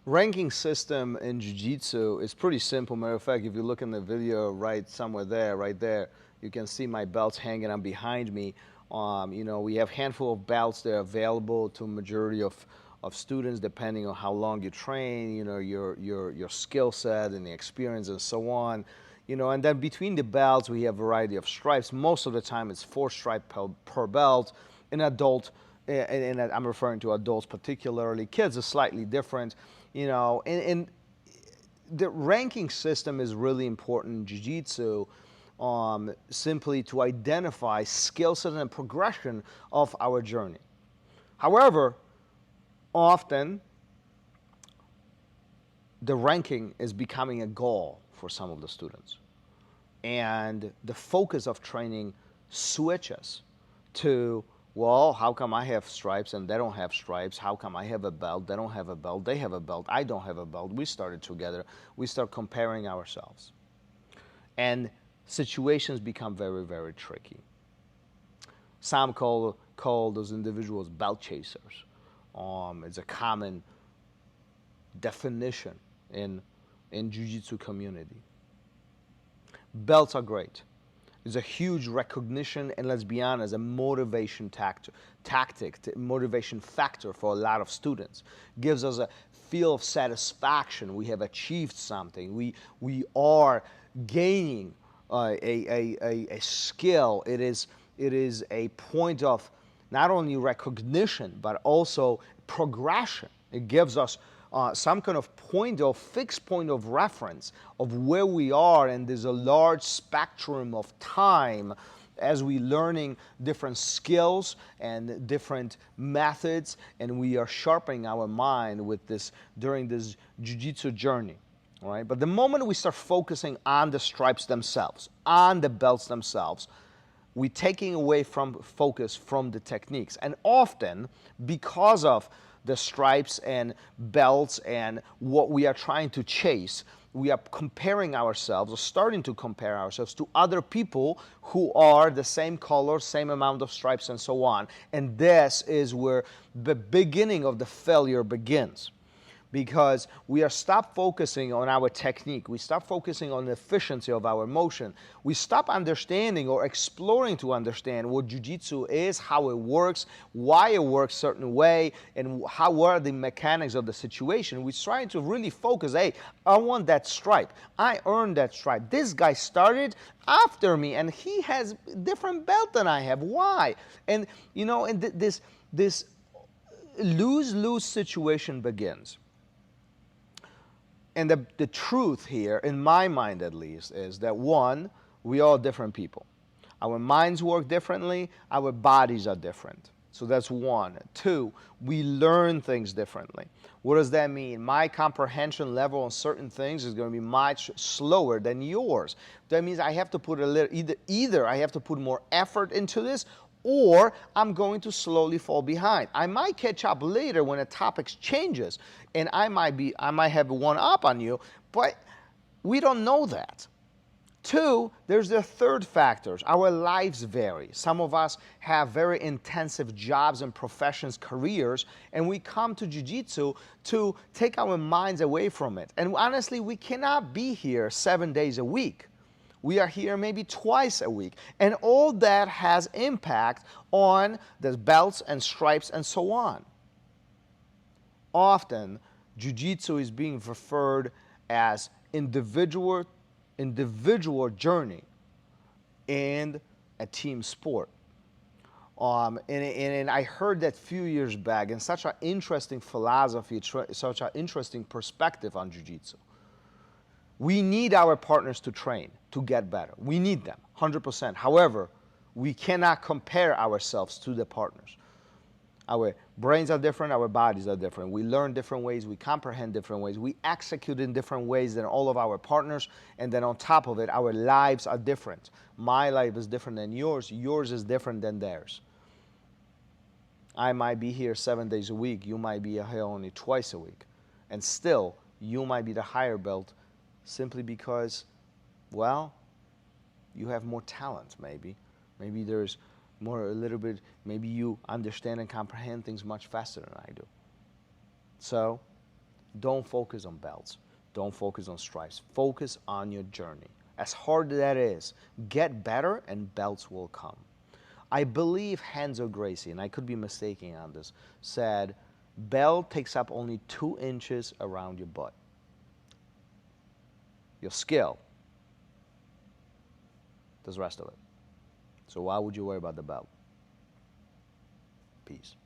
Ranking system in Jiu-Jitsu is pretty simple. Matter of fact, if you look in the video right somewhere there, right there, you can see my belts hanging on behind me. We have a handful of belts that are available to a majority of students depending on how long you train, your skill set and the experience and so on. And then between the belts, we have a variety of stripes. Most of the time, it's 4 stripes per belt. In adult, and I'm referring to adults particularly. Kids are slightly different, and the ranking system is really important in Jiu-Jitsu, simply to identify skill set and progression of our journey. However, often the ranking is becoming a goal for some of the students. And the focus of training switches to, well, how come I have stripes and they don't have stripes? How come I have a belt, they don't have a belt, they have a belt, I don't have a belt? We started together. We start comparing ourselves. And situations become very, very tricky. Some call those individuals belt chasers. It's a common definition in Jiu-Jitsu community. Belts are great. It's a huge recognition and, let's be honest, a motivation motivation factor for a lot of students. Gives us a feel of satisfaction. We have achieved something. We are gaining a skill. It is a point of not only recognition but also progression. It gives us some kind of fixed point of reference of where we are, and there's a large spectrum of time as we learning different skills and different methods, and we are sharpening our mind with this during this jiu-jitsu journey. All right? But the moment we start focusing on the stripes themselves, on the belts themselves, we're taking away from focus from the techniques. And often, because of the stripes and belts and what we are trying to chase, we are comparing ourselves, or starting to compare ourselves, to other people who are the same color, same amount of stripes, and so on. And this is where the beginning of the failure begins. Because we are stop focusing on our technique. We stop focusing on the efficiency of our motion. We stop understanding or exploring to understand what Jiu-Jitsu is, how it works, why it works a certain way, and how are the mechanics of the situation. We're trying to really focus, hey, I want that stripe. I earned that stripe. This guy started after me, and he has a different belt than I have. Why? And, this lose-lose situation begins. And the truth here, in my mind at least, is that one, we are different people. Our minds work differently, our bodies are different. So that's one. Two, we learn things differently. What does that mean? My comprehension level on certain things is going to be much slower than yours. That means I have to put a little, either I have to put more effort into this, or I'm going to slowly fall behind. I might catch up later when a topic changes, and I might have one up on you, but we don't know that. Two, there's the third factor. Our lives vary. Some of us have very intensive jobs and professions, careers, and we come to Jiu-Jitsu to take our minds away from it. And honestly, we cannot be here 7 days a week. We are here maybe twice a week. And all that has impact on the belts and stripes and so on. Often, Jiu-Jitsu is being referred as individual journey and a team sport. And I heard that a few years back, and such an interesting philosophy, such an interesting perspective on Jiu-Jitsu. We need our partners to train, to get better. We need them, 100%. However, we cannot compare ourselves to the partners. Our brains are different, our bodies are different. We learn different ways, we comprehend different ways, we execute in different ways than all of our partners, and then on top of it, our lives are different. My life is different than yours is different than theirs. I might be here 7 days a week, you might be here only twice a week. And still, you might be the higher belt simply because, well, you have more talent maybe. Maybe there's more, a little bit, maybe you understand and comprehend things much faster than I do. So, Don't focus on belts. Don't focus on stripes. Focus on your journey. As hard as that is, get better and belts will come. I believe Renzo Gracie, and I could be mistaken on this, said belt takes up only 2 inches around your butt. Your skill does the rest of it. So why would you worry about the belt? Peace.